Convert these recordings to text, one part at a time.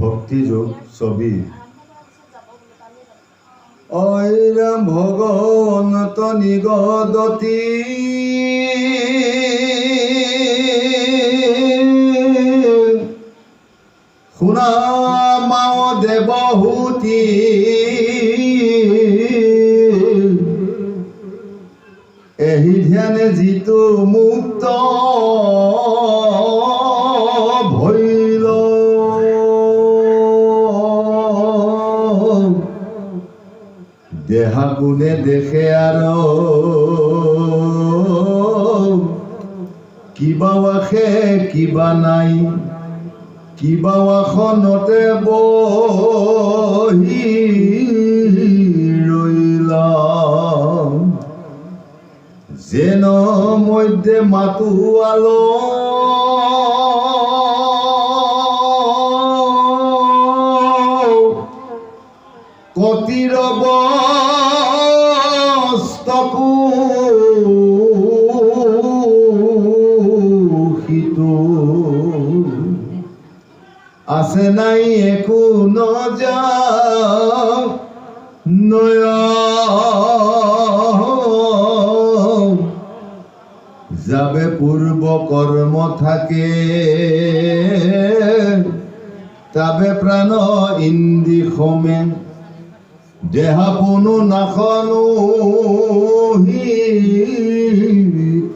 ভক্তিযোগ ছবি ঐৰাম ভগৱন্ত নিগদতি শুনা মাও দেৱহূতি এহি ধ্যানে যিটো মুক্ত ভৈল দেহা গুণে দেখে আৰু কিবা আখে কিবা নাই কিবা আসনতে বহি ৰৈলা যেন মধ্যে মাতুৱাল কতিৰ বস্তকু সিটো আছে নাই একো নজা নয় যাবে পূর্ব কর্ম থাকে তবে প্রাণ ইন্দি খমে দেহা পুনু নাখনু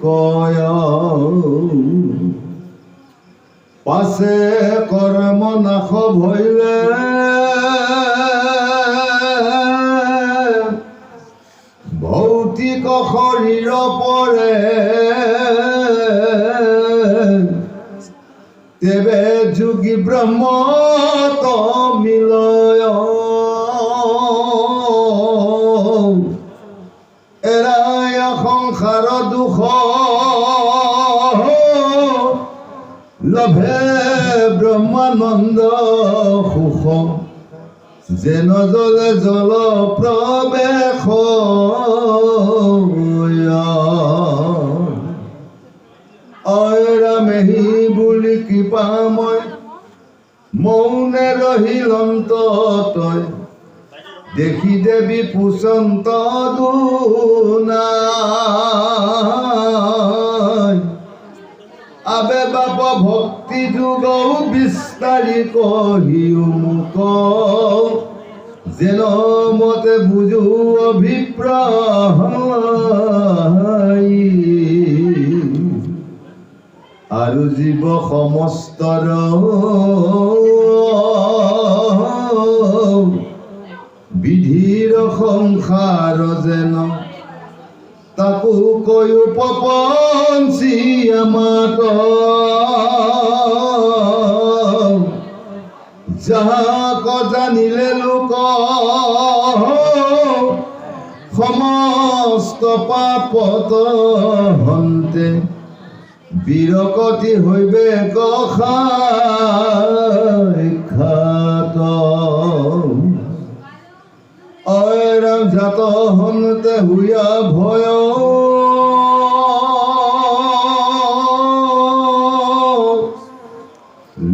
কয় পাছে কর্ম নাশ ভইলে ভৌতিক শৰীৰ পৰে তেবে যোগী ব্ৰহ্মত মিলয় এৰাই সংসাৰ দুখ লভে ব্ৰহ্মানন্দ সুখ যেন জলে জল প্ৰবেশ ঐৰামেহি বুলি কৃপাময় মৌনে ৰহিলন্ত তই দেখি দেবী পুচন্ত দুনাই আবে বাপ ভক্তি যুগ বিস্তাৰি কহিও মুক যেন মতে বুঝু অভিপ্ৰায় আৰু জীৱ সমস্তৰ বিধিৰ সংসাৰ যেন তাকো কয়ো পপঞ্চি আমাত যাহাক জানিলে লোক সমস্ত পাপত হন্তে বিৰকতি হইবে কখাত ঐৰাম জাত হন্তে হুয়া ভয়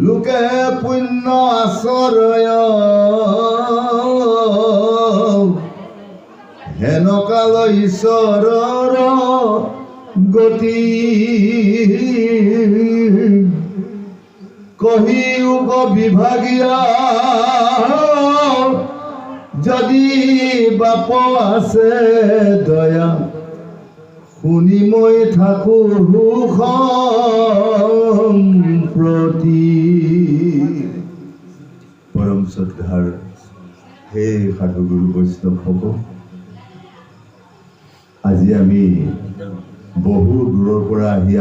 লোকে পুণ্য আশ্ৰয় হেন কাল ঈশ্বৰৰ গতি কহিউক বিভাগীয় যদি বাপ আছে দয়া শুনি মই থাকো প্ৰতি পৰম শ্ৰদ্ধাৰ হে সাধুগুৰু বৈষ্ণৱসকল আজি আমি বহু দূৰৰ পৰা আহি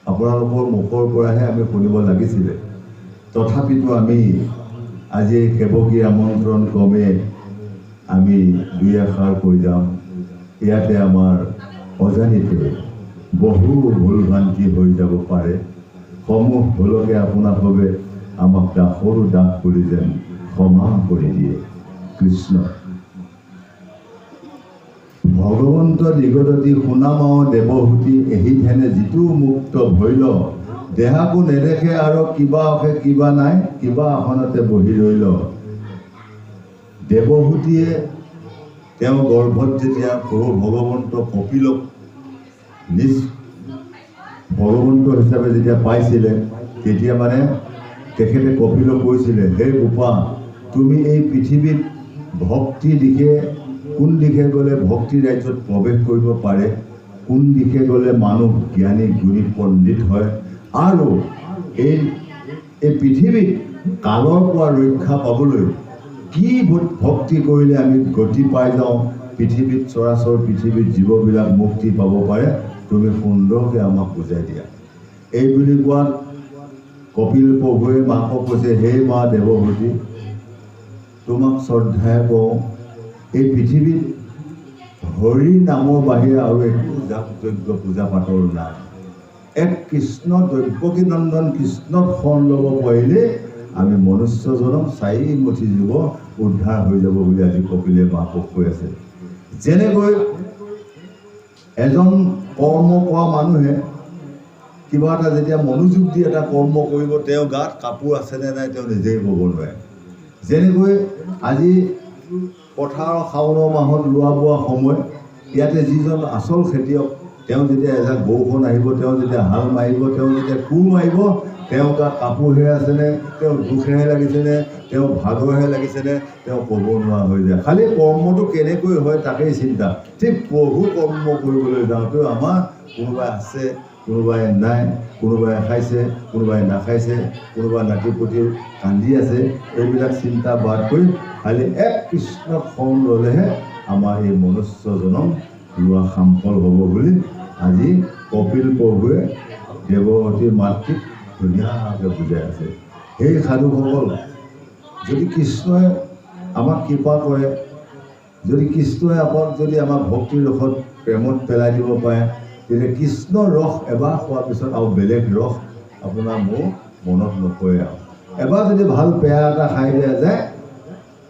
আপোনালোকৰ মুখৰ পৰাহে আমি শুনিব লাগিছিলে তথাপিতো আমি আজি এই সেৱকীৰ আমন্ত্ৰণ ক্ৰমে আমি দুই এষাৰ কৈ যাম ইয়াতে আমাৰ অজানিতে বহু ভুল ভ্ৰান্তি হৈ যাব পাৰে সমূহ ভুলকে আপোনালোকে আমাক সৰু দাস কৰি যেন ক্ষমা কৰি দিয়ে কৃষ্ণ ভগৱন্ত দিগদতি শুনামাও দেৱহূতি এহি ধ্যানে যিটো মুক্ত ভৈল দেহাকো নেদেখে আৰু কিবা অখে কিবা নাই, কিবা আসনতে বহি ৰৈল। দেৱহূতিয়ে তেওঁ গৰ্ভত যেতিয়া প্ৰভু ভগৱন্ত কপিলক নিজ ভগৱন্ত হিচাপে যেতিয়া পাইছিলে, তেতিয়া মানে তেখেতে কপিলক কৈছিলে, হে গোপা, তুমি এই পৃথিৱীত ভক্তি দিশে কোন দিশে গ'লে ভক্তি ৰাজ্যত প্ৰৱেশ কৰিব পাৰে, কোন দিশে গ'লে মানুহ জ্ঞানী গুণী পণ্ডিত হয়, আৰু এই পৃথিৱীত কালৰ পৰা ৰক্ষা পাবলৈ কি ভক্তি কৰিলে আমি গতি পাই যাওঁ, পৃথিৱীত চৰাচৰ পৃথিৱীত জীৱবিলাক মুক্তি পাব পাৰে, তুমি সুন্দৰকৈ আমাক বুজাই দিয়া। এই বুলি কোৱাত কপিল প্ৰভুৱে মাকক কৈছে, হে মা দেৱহূতি, তোমাক শ্ৰদ্ধাৰে কওঁ, এই পৃথিৱীত হৰি নামৰ বাহিৰে আৰু একো যাগ যজ্ঞ পূজা পাতল নাই। এক কৃষ্ণ দৈৱকী নন্দন কৃষ্ণত শৰণ ল'ব পাৰিলে আমি মনুষ্যজনক চাৰিমুঠি জীৱ উদ্ধাৰ হৈ যাব বুলি আজি কপিলে মাকক কৈ আছে। যেনেকৈ এজন কৰ্ম কৰা মানুহে কিবা এটা যেতিয়া মনোযোগ দি এটা কৰ্ম কৰিব, তেওঁ গাত কাপোৰ আছেনে নাই তেওঁ নিজেই ক'ব নোৱাৰে। যেনেকৈ আজি পথাৰৰ শাওণৰ মাহত ৰোৱা বোৱা সময়, ইয়াতে যিজন আচল খেতিয়ক, তেওঁ যেতিয়া এজাক বৰষুণ আহিব, তেওঁ যেতিয়া হাল মাৰিব, তেওঁ যেতিয়া কোৰ মাৰিব, তেওঁ গাত কাপোৰহে আছেনে, তেওঁ দুখহে লাগিছেনে, তেওঁ ভাগৰহে লাগিছেনে, তেওঁ ক'ব নোৱাৰা হৈ যায়। খালি কৰ্মটো কেনেকৈ হয় তাকেই চিন্তা। ঠিক প্ৰভু কৰ্ম কৰিবলৈ যাওঁতেও আমাৰ কোনোবাই আছে, কোনোবাই নাই, কোনোবাই খাইছে, কোনোবাই নাখাইছে, কোনোবাই নাতিপুতি কান্দি আছে, এইবিলাক চিন্তা বাদ কৰি খালি এক কৃষ্ণক শৰণ ল'লেহে আমাৰ এই মনুষ্যজনক লোৱা সাম্ফল হ'ব বুলি আজি কপিল প্ৰভুৱে দেৱহূতিৰ মাতৃক ধুনীয়াকৈ বুজাই আছে। সেই সাধুসকল, যদি কৃষ্ণই আমাক কৃপা কৰে, যদি কৃষ্ণই আমাক ভক্তিৰ ৰসত প্ৰেমত পেলাই দিব পাৰে, তেতিয়া কৃষ্ণৰ ৰস এবাৰ খোৱাৰ পিছত আৰু বেলেগ ৰস আপোনাৰ মোৰ মনত নপৰে। আৰু এবাৰ যদি ভাল পেৰা এটা খাই দিয়া যায়,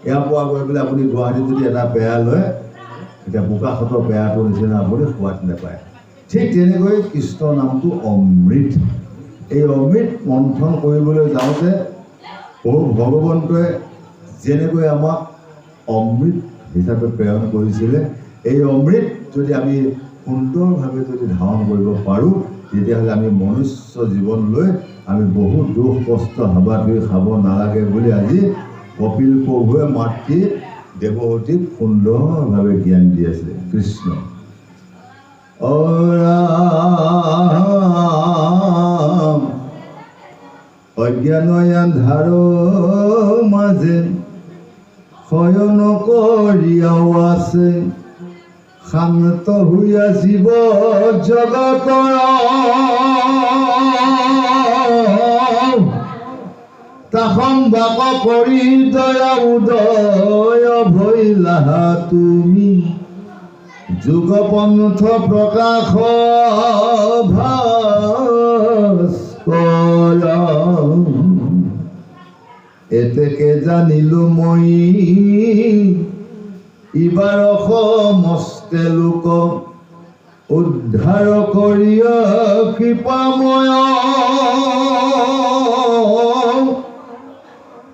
ইয়াৰ পৰা গৈ পেলাই আপুনি গুৱাহাটীত যদি এটা পেৰা লয়, এতিয়া বোকাখাটৰ পেৰাটোৰ নিচিনা আপুনি সোৱাদ নাপায়। ঠিক তেনেকৈ কৃষ্ণৰ নামটো অমৃত। এই অমৃত মন্থন কৰিবলৈ যাওঁতে প্ৰভু ভগৱন্তই যেনেকৈ আমাক অমৃত হিচাপে প্ৰেৰণ কৰিছিলে, এই অমৃত যদি আমি সুন্দৰভাৱে যদি ধাৰণ কৰিব পাৰোঁ, তেতিয়াহ'লে আমি মনুষ্য জীৱন লৈ আমি বহু দুখ কষ্ট হাবাথুৰি খাব নালাগে বুলি আজি কপিল প্ৰভুৱে মাতৃ দেৱহূতিক সুন্দৰভাৱে জ্ঞান দি আছে। কৃষ্ণ অজ্ঞানয় আন্ধাৰ মাজে শয়ন কৰিয়াও আছে, শান্ত হৈয়া জীৱ জগতৰ তাসম বাক কৰি দয়া উদয় ভৈলাহা তুমি, যুগপন্থ প্ৰকাশ ভাস্কৰ। এতেকে জানিলো মই ইবাৰ সমস্তে লোক উদ্ধাৰ কৰিয় কৃপাময়।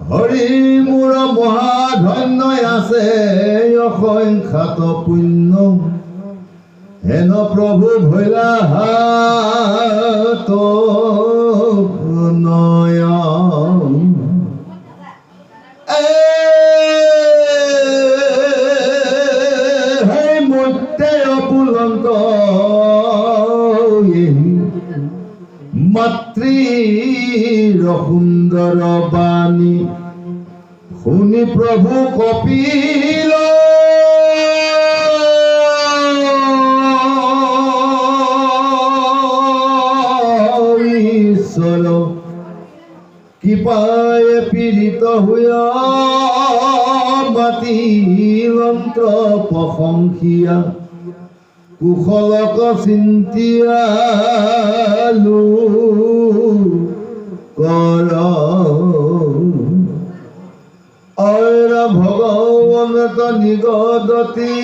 হৰি মোৰ মহাধন্য আছে অসংখ্যাত পুণ্য, হেন প্ৰভু ভৈলাহা নয়। অপুলন্ত মাতৃৰ সুন্দৰ বাণী শুনি প্ৰভু কপিল ঈশ্বৰ কৃপায়ে পীড়িত হৈয়া মাতিলন্ত্ৰ প্ৰশংসিয়া, কুশলক চিন্তিয়ালো কৰ। অৰ ভগৱন্ত নিগদতি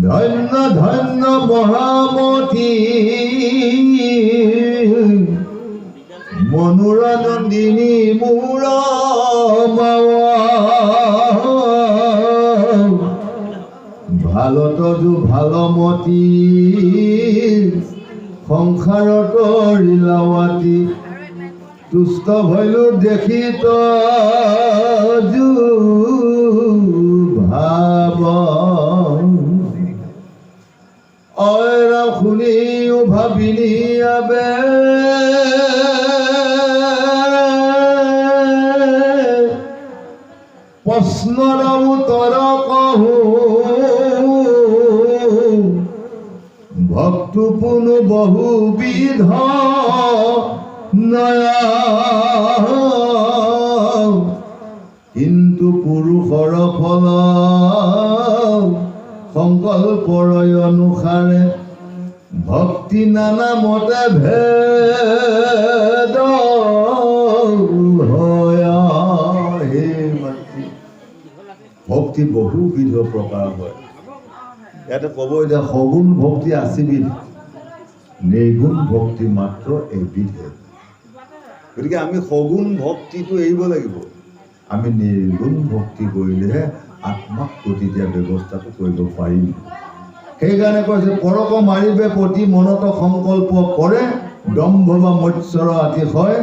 ধন্য ধন্য মহামতী মনোৰঞ্জনী মূৰ ভালত যো ভালমতী সংসাৰত লীলাৱতী তুষ্ট ভৈলো দেখি তজু ভাব অৰা শুনিও ভাবিনি আবে প্ৰশ্নৰ উত্তৰ কহো ভক্তু পুনু বহুবিধ নয়া কিন্তু পুৰুষৰ ফল সংকল্পৰ অনুসাৰে ভক্তি নানা মতে ভেদ ভক্তি বহুবিধ প্ৰকাৰ হয়। ইয়াতে ক'ব এতিয়া সগুণ ভক্তি 80 বিধ, নিৰ্গুণ ভক্তি মাত্ৰ এবিধহে। গতিকে আমি সগুণ ভক্তিটো এৰিব লাগিব। আমি নিৰ্গুণ ভক্তি কৰিলেহে আত্মাক গতি দিয়া ব্যৱস্থাটো কৰিব পাৰিম। সেইকাৰণে কৈছে পৰক মাৰিবে প্ৰতি মনত সংকল্প কৰে দম্ভ বা মৎসৰ আতিশয়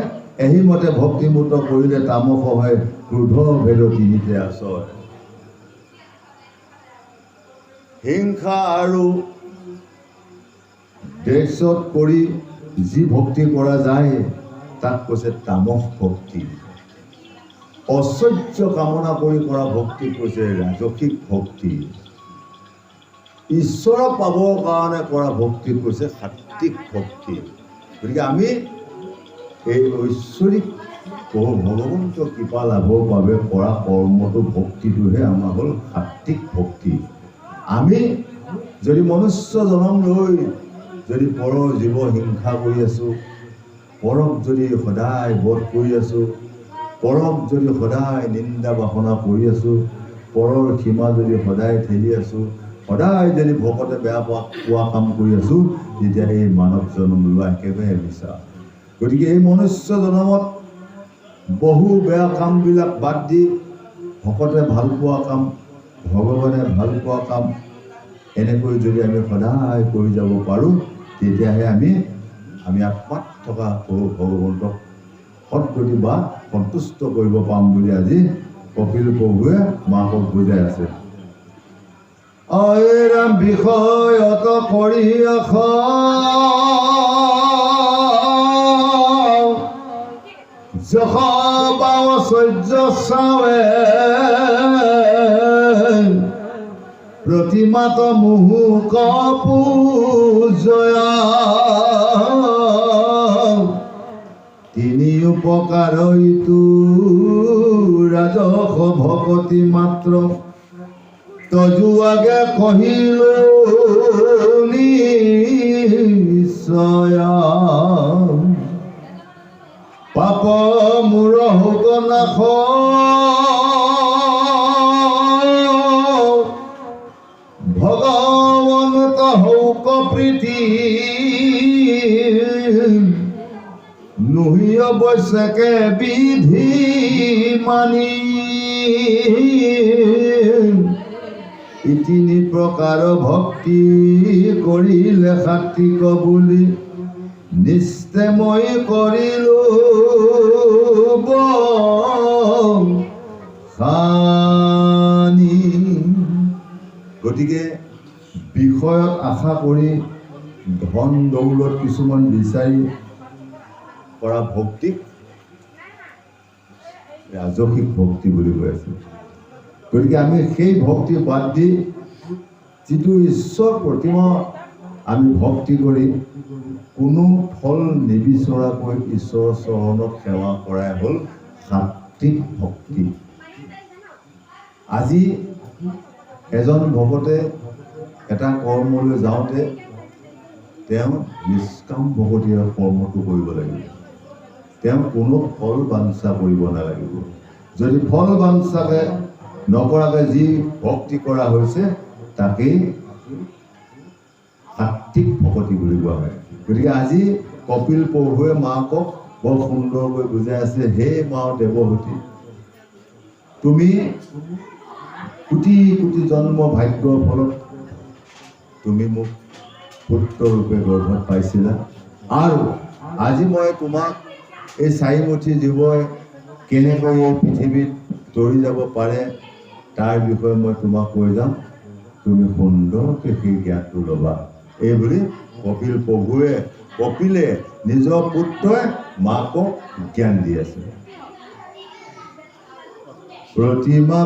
এহিমতে ভক্তিমূত কৰিলে তামস হয় ক্ৰোধ ভেদ তিনিতে আশ্ৰয়। হিংসা আৰু দ্বেষত কৰি যি ভক্তি কৰা যায় তাক কৈছে তামস ভক্তি। ঐশ্বৰ্য কামনা কৰি কৰা ভক্তি কৈছে ৰাজসিক ভক্তি। ঈশ্বৰক পাবৰ কাৰণে কৰা ভক্তি কৈছে সাত্বিক ভক্তি। গতিকে আমি এই ঐশ্বৰিক ভগৱন্তৰ কৃপা লাভৰ বাবে কৰা কৰ্মটো ভক্তিটোহে আমাৰ হ'ল সাত্বিক ভক্তি। আমি যদি মনুষ্য জনম লৈ যদি পৰৰ জীৱ হিংসা কৰি আছোঁ, পৰক যদি সদায় বধ কৰি আছোঁ, পৰক যদি সদায় নিন্দা বাসনা কৰি আছোঁ, পৰৰ সীমা যদি সদায় ঠেলি আছোঁ, সদায় যদি ভকতে বেয়া পোৱা কাম কৰি আছোঁ, তেতিয়া এই মানৱ জন্ম লোৱা একেবাৰে মিছা। গতিকে এই মনুষ্য জন্মত বহু বেয়া কামবিলাক বাদ দি ভকতে ভাল পোৱা কাম, ভগৱানে ভাল পোৱা কাম এনেকৈ যদি আমি সদায় কৰি যাব পাৰোঁ, তেতিয়াহে আমি আত্মাত থকা ভগৱন্তক সৎগতি বা সন্তুষ্ট কৰিব পাম বুলি আজি কপিল প্ৰভুৱে মাকক বুজাই আছে। অৰাম বিষয়ত কৰি যশ বাও ঐশ্বৰ্য চাৱে প্ৰতিমাত মুহুক পূজয়া তিনি উপকাৰ ইটো ৰাজস ভকতি মাত্ৰ তজু আগে কহিলো নিশ্চয় পাপ মূৰ হোক নাশ ভগৱন্ত হৌক প্ৰীতি নুহি অৱশ্যকে বিধি মানি তিনি প্ৰকাৰ ভক্তি কৰিলে সাত্বিক বুলি নিশ্চয় কৰিলো খানি। গতিকে বিষয়ত আশা কৰি ধন দৌলত কিছুমান বিচাৰি কৰা ভক্তিক ৰাজসিক ভক্তি বুলি কৈ আছে। গতিকে আমি সেই ভক্তি বাদ দি যিটো ঈশ্বৰ প্ৰতিমা আমি ভক্তি কৰি কোনো ফল নিবিচৰাকৈ ঈশ্বৰৰ চৰণত সেৱা কৰাই হ'ল সাত্বিক ভক্তি। আজি এজন ভকতে এটা কৰ্মলৈ যাওঁতে তেওঁ নিষ্কাম ভকতীয়া কৰ্মটো কৰিব লাগিব। তেওঁ কোনো ফল বাঞ্ছা কৰিব নালাগিব। যদি ফল বাঞ্ছাকে নকৰাকৈ যি ভক্তি কৰা হৈছে তাকেই সাত্বিক ভকতি বুলি কোৱা হয়। গতিকে আজি কপিল প্ৰভুৱে মাকক বৰ সুন্দৰকৈ বুজাই আছে, হে মা দেৱহতী, তুমি কোটি কোটি জন্ম ভাগ্যৰ ফলত তুমি মোক পুত্ৰৰূপে গৰ্ভত পাইছিলা, আৰু আজি মই তোমাক এই চাৰিমুঠি জীৱই কেনেকৈ এই পৃথিৱীত তৰি যাব পাৰে তাৰ বিষয়ে মই তোমাক কৈ যাম, তুমি সুন্দৰকৈ সেই জ্ঞানটো ল'বা। এইবুলি কপিলে নিজৰ পুত্ৰই মাকক জ্ঞান দি আছে। প্ৰতিমা